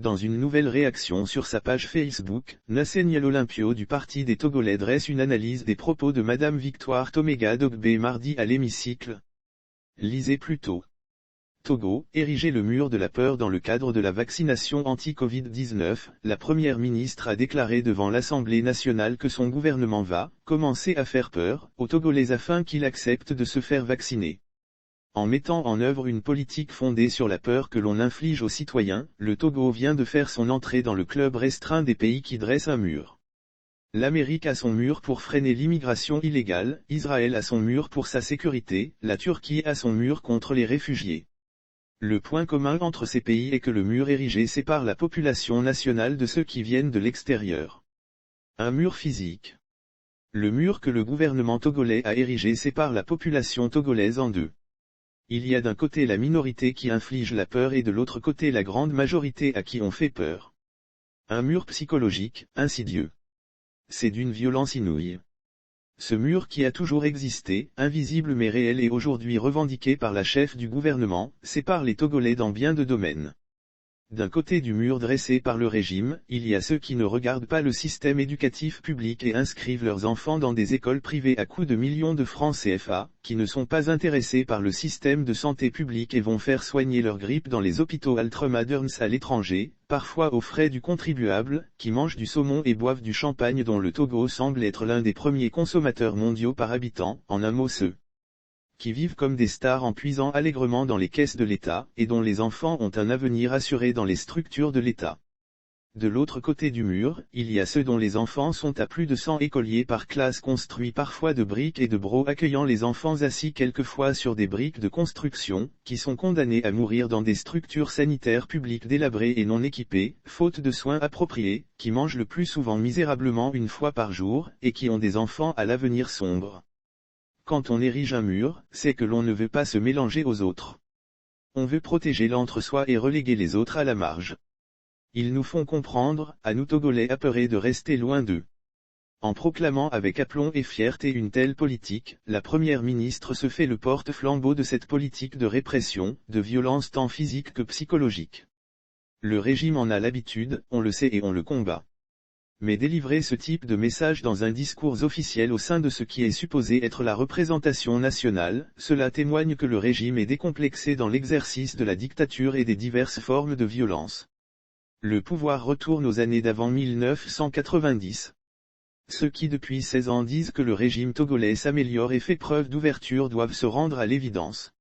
Dans une nouvelle réaction sur sa page Facebook, Nassaniel Olympio du Parti des Togolais dresse une analyse des propos de Madame Victoire Toméga Dogbe mardi à l'hémicycle. Lisez plus tôt. Togo, ériger le mur de la peur dans le cadre de la vaccination anti-Covid-19, la première ministre a déclaré devant l'Assemblée nationale que son gouvernement va « commencer à faire peur » aux Togolais afin qu'ils acceptent de se faire vacciner. En mettant en œuvre une politique fondée sur la peur que l'on inflige aux citoyens, le Togo vient de faire son entrée dans le club restreint des pays qui dressent un mur. L'Amérique a son mur pour freiner l'immigration illégale, Israël a son mur pour sa sécurité, la Turquie a son mur contre les réfugiés. Le point commun entre ces pays est que le mur érigé sépare la population nationale de ceux qui viennent de l'extérieur. Un mur physique. Le mur que le gouvernement togolais a érigé sépare la population togolaise en deux. Il y a d'un côté la minorité qui inflige la peur et de l'autre côté la grande majorité à qui on fait peur. Un mur psychologique, insidieux. C'est d'une violence inouïe. Ce mur qui a toujours existé, invisible mais réel et aujourd'hui revendiqué par la chef du gouvernement, sépare les Togolais dans bien de domaines. D'un côté du mur dressé par le régime, il y a ceux qui ne regardent pas le système éducatif public et inscrivent leurs enfants dans des écoles privées à coût de millions de francs CFA, qui ne sont pas intéressés par le système de santé publique et vont faire soigner leur grippe dans les hôpitaux ultramodernes à l'étranger, parfois aux frais du contribuable, qui mangent du saumon et boivent du champagne dont le Togo semble être l'un des premiers consommateurs mondiaux par habitant, en un mot ceux qui vivent comme des stars en puisant allègrement dans les caisses de l'État, et dont les enfants ont un avenir assuré dans les structures de l'État. De l'autre côté du mur, il y a ceux dont les enfants sont à plus de 100 écoliers par classe construits parfois de briques et de bros accueillant les enfants assis quelquefois sur des briques de construction, qui sont condamnés à mourir dans des structures sanitaires publiques délabrées et non équipées, faute de soins appropriés, qui mangent le plus souvent misérablement une fois par jour, et qui ont des enfants à l'avenir sombre. Quand on érige un mur, c'est que l'on ne veut pas se mélanger aux autres. On veut protéger l'entre-soi et reléguer les autres à la marge. Ils nous font comprendre, à nous Togolais apeurés de rester loin d'eux. En proclamant avec aplomb et fierté une telle politique, la première ministre se fait le porte-flambeau de cette politique de répression, de violence tant physique que psychologique. Le régime en a l'habitude, on le sait et on le combat. Mais délivrer ce type de message dans un discours officiel au sein de ce qui est supposé être la représentation nationale, cela témoigne que le régime est décomplexé dans l'exercice de la dictature et des diverses formes de violence. Le pouvoir retourne aux années d'avant 1990. Ceux qui depuis 16 ans disent que le régime togolais s'améliore et fait preuve d'ouverture doivent se rendre à l'évidence.